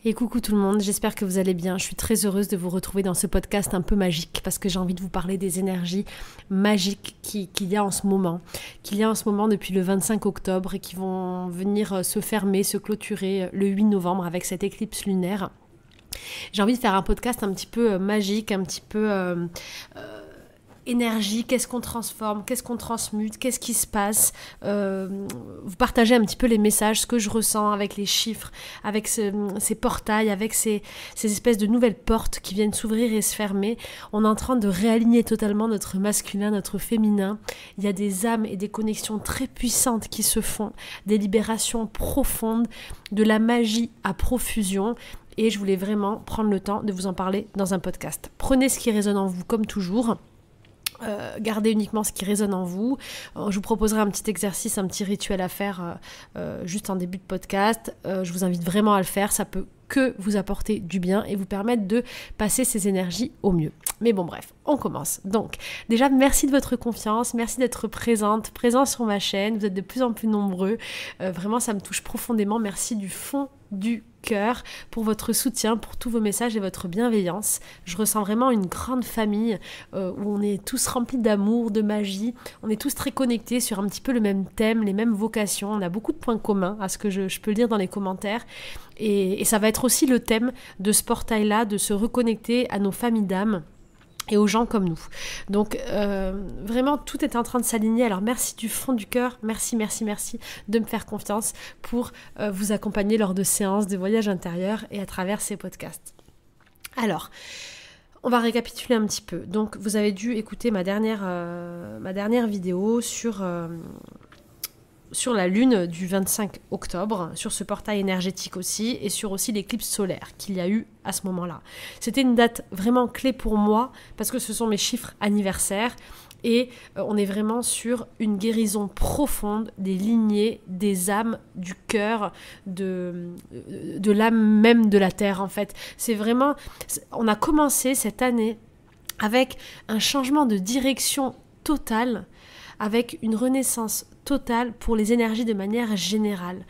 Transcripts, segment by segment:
Et coucou tout le monde, j'espère que vous allez bien. Je suis très heureuse de vous retrouver dans ce podcast un peu magique parce que j'ai envie de vous parler des énergies magiques qu'il y a en ce moment. Qu'il y a en ce moment depuis le 25 octobre et qui vont venir se fermer, se clôturer le 8 novembre avec cette éclipse lunaire. J'ai envie de faire un podcast un petit peu magique, un petit peu énergie, qu'est-ce qu'on transforme, qu'est-ce qu'on transmute, qu'est-ce qui se passe, vous partagez un petit peu les messages, ce que je ressens avec les chiffres, avec ces portails, avec ces espèces de nouvelles portes qui viennent s'ouvrir et se fermer. On est en train de réaligner totalement notre masculin, notre féminin. Il y a des âmes et des connexions très puissantes qui se font, des libérations profondes, de la magie à profusion. Et je voulais vraiment prendre le temps de vous en parler dans un podcast. Prenez ce qui résonne en vous comme toujours. Gardez uniquement ce qui résonne en vous. Je vous proposerai un petit exercice, un petit rituel à faire juste en début de podcast. Je vous invite vraiment à le faire. Ça peut que vous apporter du bien et vous permettre de passer ces énergies au mieux. Mais bon bref, on commence. Donc déjà merci de votre confiance, merci d'être présent sur ma chaîne, vous êtes de plus en plus nombreux, vraiment ça me touche profondément, merci du fond du cœur pour votre soutien, pour tous vos messages et votre bienveillance. Je ressens vraiment une grande famille où on est tous remplis d'amour, de magie, on est tous très connectés sur un petit peu le même thème, les mêmes vocations, on a beaucoup de points communs à ce que je peux le dire dans les commentaires et ça va être aussi le thème de ce portail-là, de se reconnecter à nos familles d'âmes et aux gens comme nous. Donc vraiment tout est en train de s'aligner. Alors merci du fond du cœur, merci de me faire confiance pour vous accompagner lors de séances de voyage intérieur et à travers ces podcasts. Alors, on va récapituler un petit peu. Donc vous avez dû écouter ma dernière vidéo sur la lune du 25 octobre, sur ce portail énergétique aussi, et sur aussi l'éclipse solaire qu'il y a eu à ce moment-là. C'était une date vraiment clé pour moi, parce que ce sont mes chiffres anniversaires, et on est vraiment sur une guérison profonde des lignées, des âmes, du cœur, de l'âme même de la Terre, en fait. C'est vraiment... On a commencé cette année avec un changement de direction totale, avec une renaissance totale pour les énergies de manière générale.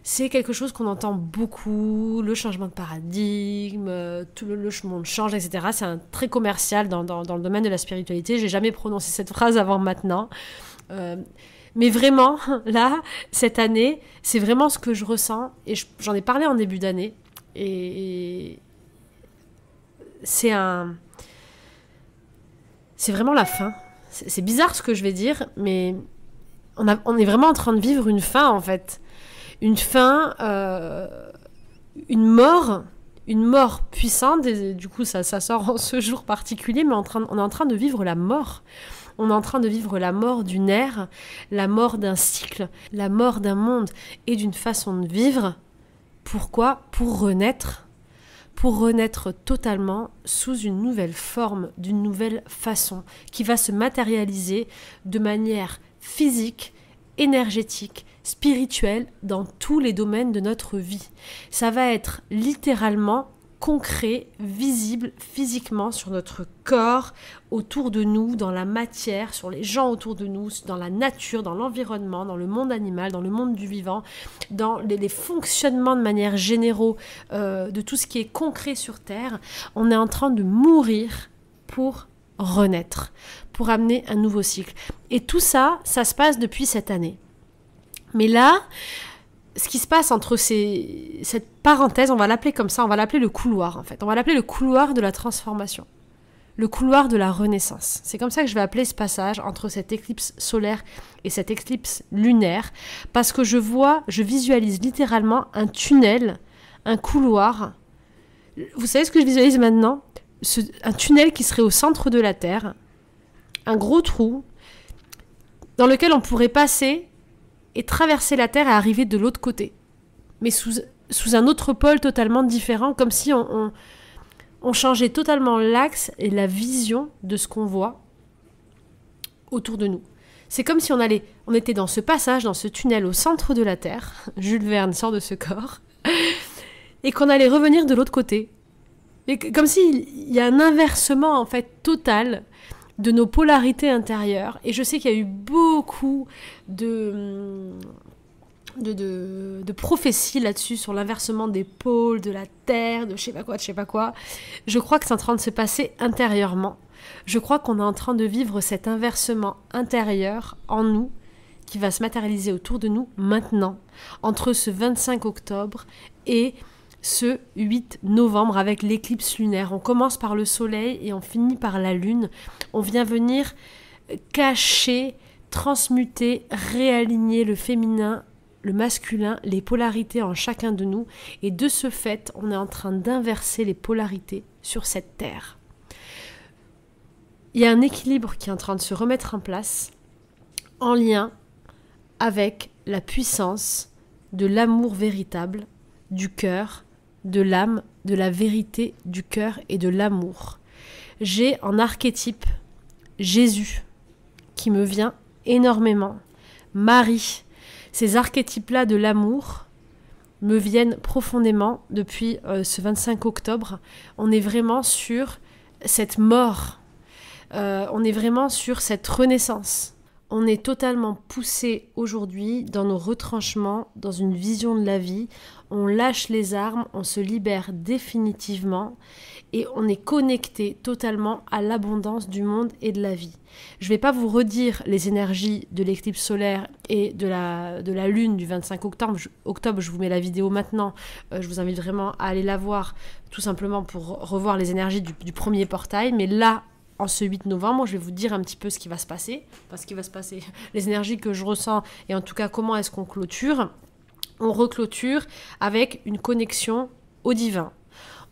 C'est quelque chose qu'on entend beaucoup, le changement de paradigme, tout le monde change, etc. C'est un très commercial dans le domaine de la spiritualité. J'ai jamais prononcé cette phrase avant maintenant. Mais vraiment, là, cette année, c'est vraiment ce que je ressens. Et j'en ai parlé en début d'année. Et c'est vraiment la fin. C'est bizarre ce que je vais dire, mais on est vraiment en train de vivre une fin, en fait. Une fin, une mort puissante, et du coup ça sort en ce jour particulier, mais on est en train de vivre la mort. On est en train de vivre la mort d'une ère, la mort d'un cycle, la mort d'un monde et d'une façon de vivre. Pourquoi ? Pour renaître totalement sous une nouvelle forme, d'une nouvelle façon, qui va se matérialiser de manière physique, énergétique, spirituelle, dans tous les domaines de notre vie. Ça va être littéralement concret, visible physiquement sur notre corps, autour de nous, dans la matière, sur les gens autour de nous, dans la nature, dans l'environnement, dans le monde animal, dans le monde du vivant, dans les fonctionnements de manière généraux de tout ce qui est concret sur Terre. On est en train de mourir pour renaître, pour amener un nouveau cycle. Et tout ça, ça se passe depuis cette année. Mais là, ce qui se passe entre cette parenthèse, on va l'appeler comme ça, on va l'appeler le couloir en fait. On va l'appeler le couloir de la transformation, le couloir de la renaissance. C'est comme ça que je vais appeler ce passage entre cette éclipse solaire et cette éclipse lunaire, parce que je visualise littéralement un tunnel, un couloir. Vous savez ce que je visualise maintenant ? Un tunnel qui serait au centre de la Terre, un gros trou dans lequel on pourrait passer et traverser la Terre et arriver de l'autre côté, mais sous un autre pôle totalement différent, comme si on changeait totalement l'axe et la vision de ce qu'on voit autour de nous. C'est comme si on était dans ce passage, dans ce tunnel au centre de la Terre, Jules Verne sort de ce corps, et qu'on allait revenir de l'autre côté. Et comme s'il y a un inversement en fait total de nos polarités intérieures. Et je sais qu'il y a eu beaucoup de de prophétie là-dessus, sur l'inversement des pôles, de la Terre, de je sais pas quoi. Je crois que c'est en train de se passer intérieurement. Je crois qu'on est en train de vivre cet inversement intérieur en nous, qui va se matérialiser autour de nous maintenant, entre ce 25 octobre et ce 8 novembre avec l'éclipse lunaire. On commence par le soleil et on finit par la lune. On vient venir cacher, transmuter, réaligner le féminin, le masculin, les polarités en chacun de nous. Et de ce fait, on est en train d'inverser les polarités sur cette terre. Il y a un équilibre qui est en train de se remettre en place en lien avec la puissance de l'amour véritable, du cœur, de l'âme, de la vérité, du cœur et de l'amour. J'ai en archétype Jésus qui me vient énormément. Marie, ces archétypes-là de l'amour me viennent profondément depuis ce 25 octobre. On est vraiment sur cette mort, on est vraiment sur cette renaissance. On est totalement poussé aujourd'hui dans nos retranchements, dans une vision de la vie. On lâche les armes, on se libère définitivement et on est connecté totalement à l'abondance du monde et de la vie. Je ne vais pas vous redire les énergies de l'éclipse solaire et de la lune du 25 octobre. Je vous mets la vidéo maintenant. Je vous invite vraiment à aller la voir, tout simplement pour revoir les énergies du premier portail. Mais là, en ce 8 novembre, je vais vous dire un petit peu ce qui va se passer, les énergies que je ressens et en tout cas comment est-ce qu'on clôture. On reclôture avec une connexion au divin.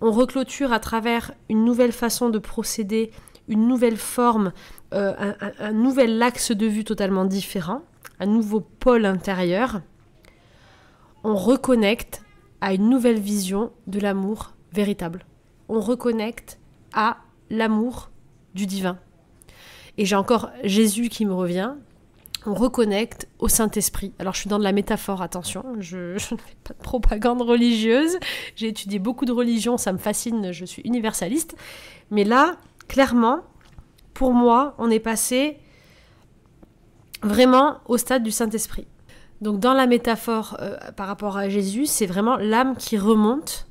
On reclôture à travers une nouvelle façon de procéder, une nouvelle forme, un nouvel axe de vue totalement différent, un nouveau pôle intérieur. On reconnecte à une nouvelle vision de l'amour véritable. On reconnecte à l'amour du divin. Et j'ai encore Jésus qui me revient. On reconnecte au Saint-Esprit. Alors je suis dans de la métaphore, attention, je ne fais pas de propagande religieuse, j'ai étudié beaucoup de religions, ça me fascine, je suis universaliste. Mais là, clairement, pour moi, on est passé vraiment au stade du Saint-Esprit. Donc dans la métaphore par rapport à Jésus, c'est vraiment l'âme qui remonte,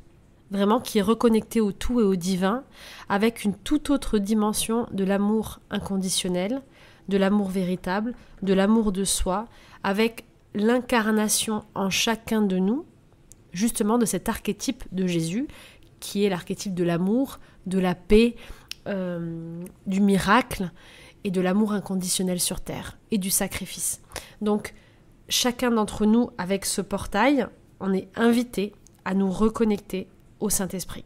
vraiment qui est reconnectée au tout et au divin, avec une toute autre dimension de l'amour inconditionnel, de l'amour véritable, de l'amour de soi, avec l'incarnation en chacun de nous, justement de cet archétype de Jésus, qui est l'archétype de l'amour, de la paix, du miracle et de l'amour inconditionnel sur terre, et du sacrifice. Donc, chacun d'entre nous, avec ce portail, on est invité à nous reconnecter au Saint-Esprit.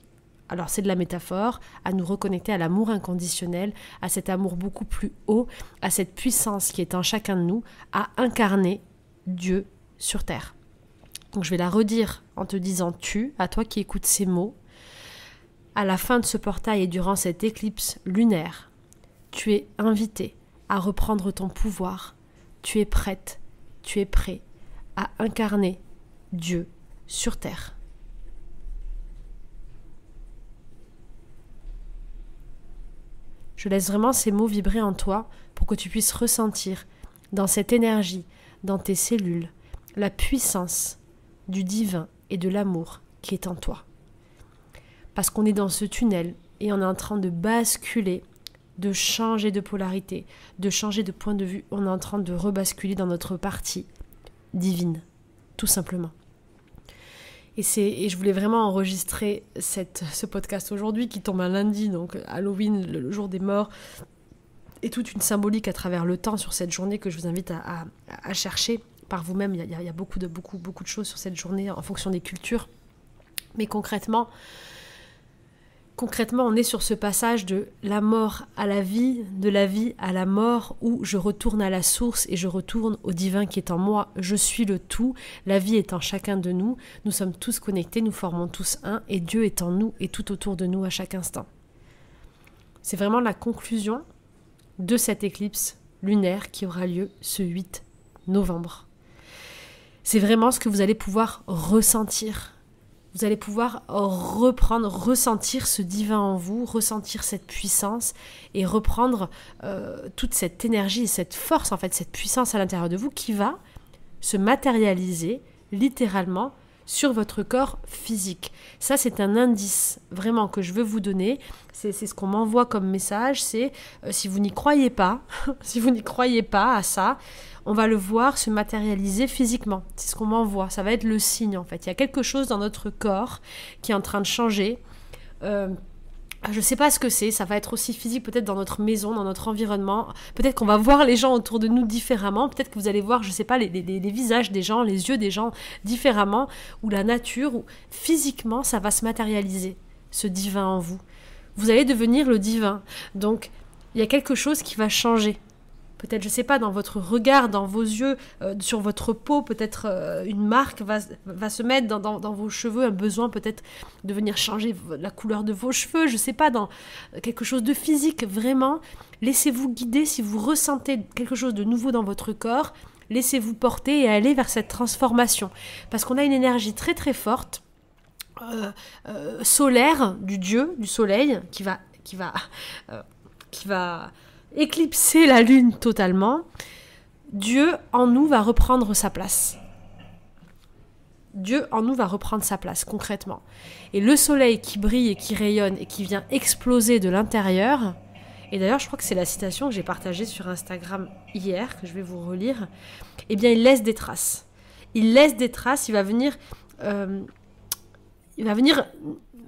Alors c'est de la métaphore, à nous reconnecter à l'amour inconditionnel, à cet amour beaucoup plus haut, à cette puissance qui est en chacun de nous, à incarner Dieu sur terre. Donc je vais la redire en te disant tu, à toi qui écoutes ces mots, à la fin de ce portail et durant cette éclipse lunaire, tu es invité à reprendre ton pouvoir, tu es prête, tu es prêt à incarner Dieu sur terre. Je laisse vraiment ces mots vibrer en toi pour que tu puisses ressentir dans cette énergie, dans tes cellules, la puissance du divin et de l'amour qui est en toi. Parce qu'on est dans ce tunnel et on est en train de basculer, de changer de polarité, de changer de point de vue. On est en train de rebasculer dans notre partie divine, tout simplement. Et je voulais vraiment enregistrer ce podcast aujourd'hui qui tombe un lundi, donc Halloween, le jour des morts, et toute une symbolique à travers le temps sur cette journée que je vous invite à chercher par vous-même. Il y a beaucoup de choses sur cette journée en fonction des cultures. Mais concrètement, on est sur ce passage de la mort à la vie, de la vie à la mort, où je retourne à la source et je retourne au divin qui est en moi. Je suis le tout, la vie est en chacun de nous, nous sommes tous connectés, nous formons tous un, et Dieu est en nous et tout autour de nous à chaque instant. C'est vraiment la conclusion de cette éclipse lunaire qui aura lieu ce 8 novembre. C'est vraiment ce que vous allez pouvoir ressentir. Vous allez pouvoir ressentir ce divin en vous, ressentir cette puissance et reprendre toute cette énergie et cette force, en fait, cette puissance à l'intérieur de vous qui va se matérialiser littéralement sur votre corps physique. Ça, c'est un indice vraiment que je veux vous donner. C'est ce qu'on m'envoie comme message. C'est si vous n'y croyez pas, si vous n'y croyez pas à ça, on va le voir se matérialiser physiquement. C'est ce qu'on m'envoie. Ça va être le signe en fait. Il y a quelque chose dans notre corps qui est en train de changer. Je ne sais pas ce que c'est, ça va être aussi physique peut-être dans notre maison, dans notre environnement, peut-être qu'on va voir les gens autour de nous différemment, peut-être que vous allez voir, je ne sais pas, les visages des gens, les yeux des gens différemment, ou la nature, ou physiquement ça va se matérialiser, ce divin en vous. Vous allez devenir le divin, donc il y a quelque chose qui va changer. Peut-être, je ne sais pas, dans votre regard, dans vos yeux, sur votre peau, peut-être une marque va se mettre dans vos cheveux, un besoin peut-être de venir changer la couleur de vos cheveux, je ne sais pas, dans quelque chose de physique, vraiment. Laissez-vous guider si vous ressentez quelque chose de nouveau dans votre corps, laissez-vous porter et aller vers cette transformation. Parce qu'on a une énergie très très forte, solaire, du dieu, du soleil, qui va éclipser la lune totalement. Dieu en nous va reprendre sa place. Dieu en nous va reprendre sa place concrètement. Et le soleil qui brille et qui rayonne et qui vient exploser de l'intérieur, et d'ailleurs je crois que c'est la citation que j'ai partagée sur Instagram hier, que je vais vous relire, eh bien il laisse des traces. Il laisse des traces, il va venir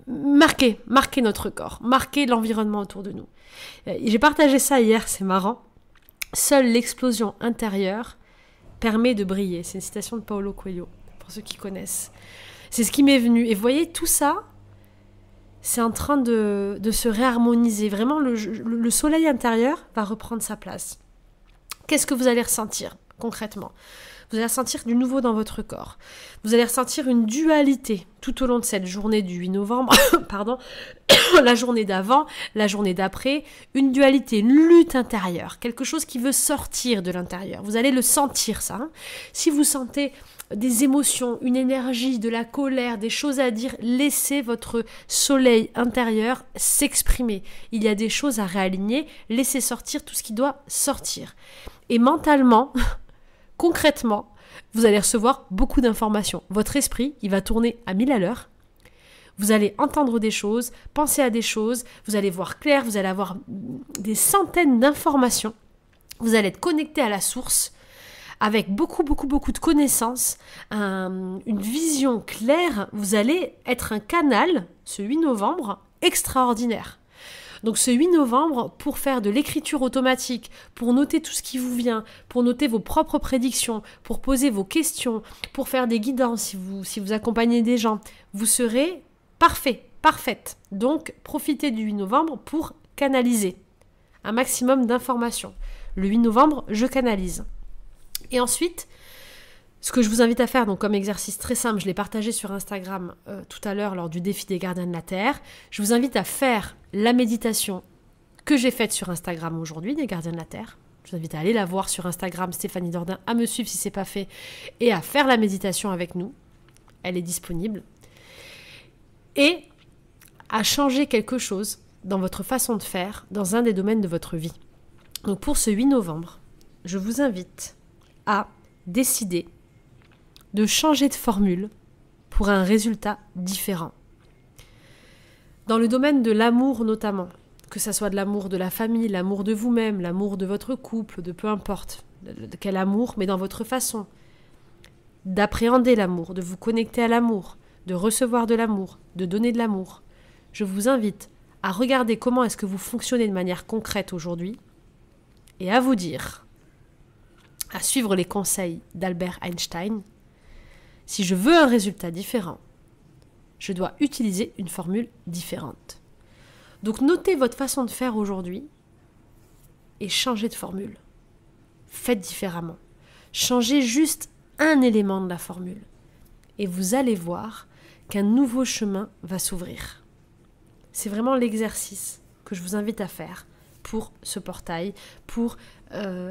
marquer notre corps, marquer l'environnement autour de nous. J'ai partagé ça hier, c'est marrant. Seule l'explosion intérieure permet de briller. C'est une citation de Paulo Coelho, pour ceux qui connaissent. C'est ce qui m'est venu. Et vous voyez, tout ça, c'est en train de se réharmoniser. Vraiment, le soleil intérieur va reprendre sa place. Qu'est-ce que vous allez ressentir concrètement ? Vous allez ressentir du nouveau dans votre corps. Vous allez ressentir une dualité tout au long de cette journée du 8 novembre, pardon, la journée d'avant, la journée d'après, une dualité, une lutte intérieure, quelque chose qui veut sortir de l'intérieur. Vous allez le sentir ça. Hein. Si vous sentez des émotions, une énergie, de la colère, des choses à dire, laissez votre soleil intérieur s'exprimer. Il y a des choses à réaligner, laissez sortir tout ce qui doit sortir. Et mentalement, concrètement, vous allez recevoir beaucoup d'informations. Votre esprit, il va tourner à 1000 à l'heure. Vous allez entendre des choses, penser à des choses, vous allez voir clair, vous allez avoir des centaines d'informations. Vous allez être connecté à la source avec beaucoup de connaissances, une vision claire. Vous allez être un canal, ce 8 novembre, extraordinaire. Donc ce 8 novembre, pour faire de l'écriture automatique, pour noter tout ce qui vous vient, pour noter vos propres prédictions, pour poser vos questions, pour faire des guidances si vous accompagnez des gens, vous serez parfaite. Donc profitez du 8 novembre pour canaliser un maximum d'informations. Le 8 novembre, je canalise. Et ensuite, ce que je vous invite à faire, donc comme exercice très simple, je l'ai partagé sur Instagram tout à l'heure lors du défi des gardiens de la Terre, je vous invite à faire la méditation que j'ai faite sur Instagram aujourd'hui, des gardiens de la Terre. Je vous invite à aller la voir sur Instagram, Stéphanie Dordain, à me suivre si ce n'est pas fait, et à faire la méditation avec nous. Elle est disponible. Et à changer quelque chose dans votre façon de faire, dans un des domaines de votre vie. Donc pour ce 8 novembre, je vous invite à décider de changer de formule pour un résultat différent. Dans le domaine de l'amour notamment, que ce soit de l'amour de la famille, l'amour de vous-même, l'amour de votre couple, de peu importe de quel amour, mais dans votre façon d'appréhender l'amour, de vous connecter à l'amour, de recevoir de l'amour, de donner de l'amour, je vous invite à regarder comment est-ce que vous fonctionnez de manière concrète aujourd'hui et à vous dire, à suivre les conseils d'Albert Einstein, si je veux un résultat différent, je dois utiliser une formule différente. Donc notez votre façon de faire aujourd'hui et changez de formule. Faites différemment. Changez juste un élément de la formule. Et vous allez voir qu'un nouveau chemin va s'ouvrir. C'est vraiment l'exercice que je vous invite à faire pour ce portail, pour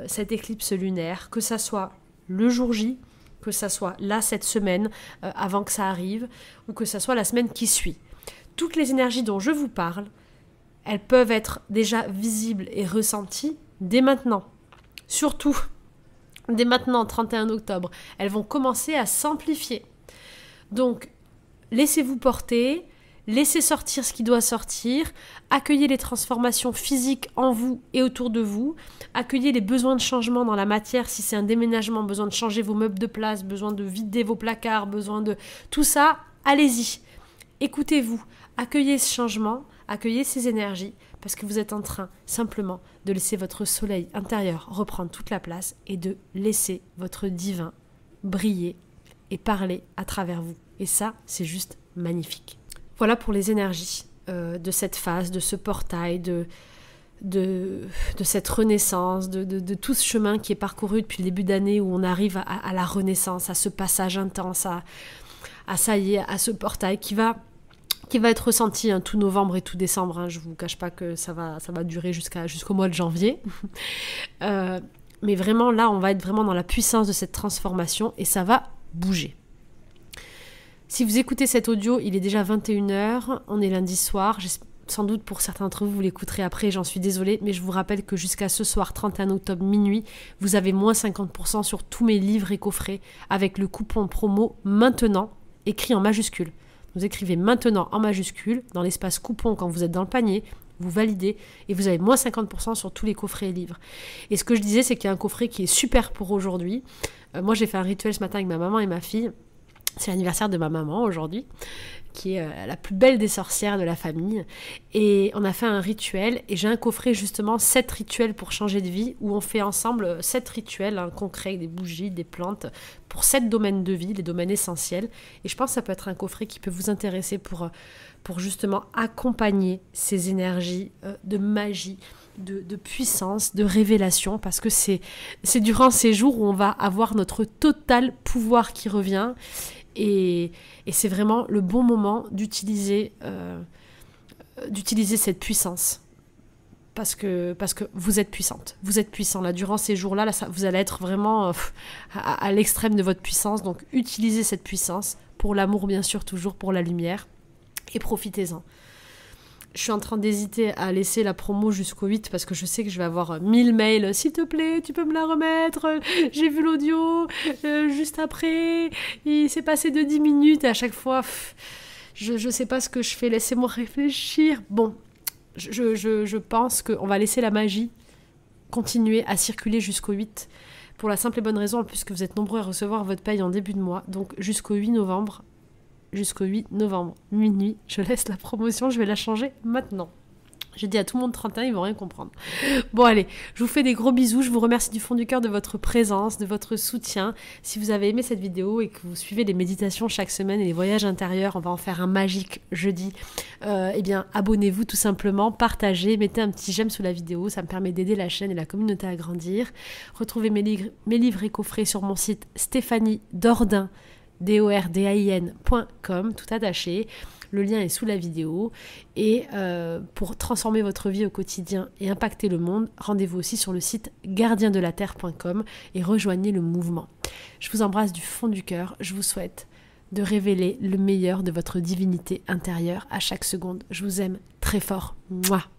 cette éclipse lunaire, que ça soit le jour J, que ça soit là cette semaine, avant que ça arrive, ou que ça soit la semaine qui suit. Toutes les énergies dont je vous parle, elles peuvent être déjà visibles et ressenties dès maintenant. Surtout dès maintenant, 31 octobre, elles vont commencer à s'amplifier. Donc, laissez-vous porter, laissez sortir ce qui doit sortir, accueillez les transformations physiques en vous et autour de vous, accueillez les besoins de changement dans la matière, si c'est un déménagement, besoin de changer vos meubles de place, besoin de vider vos placards, besoin de... Tout ça, allez-y, écoutez-vous, accueillez ce changement, accueillez ces énergies, parce que vous êtes en train simplement de laisser votre soleil intérieur reprendre toute la place et de laisser votre divin briller et parler à travers vous. Et ça, c'est juste magnifique. Voilà pour les énergies de cette phase, de ce portail, de cette renaissance, de tout ce chemin qui est parcouru depuis le début d'année où on arrive à la renaissance, à ce passage intense, à ça y est, à ce portail qui va être ressenti tout novembre et tout décembre. Je ne vous cache pas que ça va durer jusqu'au mois de janvier. Mais vraiment, là, on va être vraiment dans la puissance de cette transformation et ça va bouger. Si vous écoutez cet audio, il est déjà 21h, on est lundi soir. Sans doute pour certains d'entre vous, vous l'écouterez après, j'en suis désolée, mais je vous rappelle que jusqu'à ce soir, 31 octobre minuit, vous avez moins 50% sur tous mes livres et coffrets avec le coupon promo maintenant, écrit en majuscule. Vous écrivez maintenant en majuscule, dans l'espace coupon quand vous êtes dans le panier, vous validez et vous avez moins 50% sur tous les coffrets et livres. Et ce que je disais, c'est qu'il y a un coffret qui est super pour aujourd'hui. Moi, j'ai fait un rituel ce matin avec ma maman et ma fille. C'est l'anniversaire de ma maman aujourd'hui, qui est la plus belle des sorcières de la famille. Et on a fait un rituel et j'ai un coffret justement 7 rituels pour changer de vie où on fait ensemble 7 rituels concrets avec des bougies, des plantes pour 7 domaines de vie, les domaines essentiels. Et je pense que ça peut être un coffret qui peut vous intéresser pour justement accompagner ces énergies de magie, de puissance, de révélation, parce que c'est durant ces jours où on va avoir notre total pouvoir qui revient. Et c'est vraiment le bon moment d'utiliser cette puissance. Parce que vous êtes puissante. Vous êtes puissant. Là, durant ces jours-là, vous allez être vraiment à l'extrême de votre puissance. Donc, utilisez cette puissance pour l'amour, bien sûr, toujours pour la lumière. Et profitez-en. Je suis en train d'hésiter à laisser la promo jusqu'au 8 parce que je sais que je vais avoir 1000 mails. S'il te plaît, tu peux me la remettre. J'ai vu l'audio juste après. Il s'est passé de 10 minutes et à chaque fois, je sais pas ce que je fais. Laissez-moi réfléchir. Bon, je pense qu'on va laisser la magie continuer à circuler jusqu'au 8 pour la simple et bonne raison, en plus que vous êtes nombreux à recevoir votre paye en début de mois. Donc jusqu'au 8 novembre. Jusqu'au 8 novembre, minuit, je laisse la promotion, je vais la changer maintenant. J'ai dit à tout le monde 31, ils vont rien comprendre. Bon allez, je vous fais des gros bisous, je vous remercie du fond du cœur de votre présence, de votre soutien. Si vous avez aimé cette vidéo et que vous suivez les méditations chaque semaine et les voyages intérieurs, on va en faire un magique jeudi. Eh bien, abonnez-vous tout simplement, partagez, mettez un petit j'aime sous la vidéo, ça me permet d'aider la chaîne et la communauté à grandir. Retrouvez mes livres et coffrets sur mon site Stéphanie Dordain, dordain.com, tout attaché. Le lien est sous la vidéo. Et pour transformer votre vie au quotidien et impacter le monde, rendez-vous aussi sur le site gardiendelaterre.com et rejoignez le mouvement. Je vous embrasse du fond du cœur. Je vous souhaite de révéler le meilleur de votre divinité intérieure à chaque seconde. Je vous aime très fort. Mouah.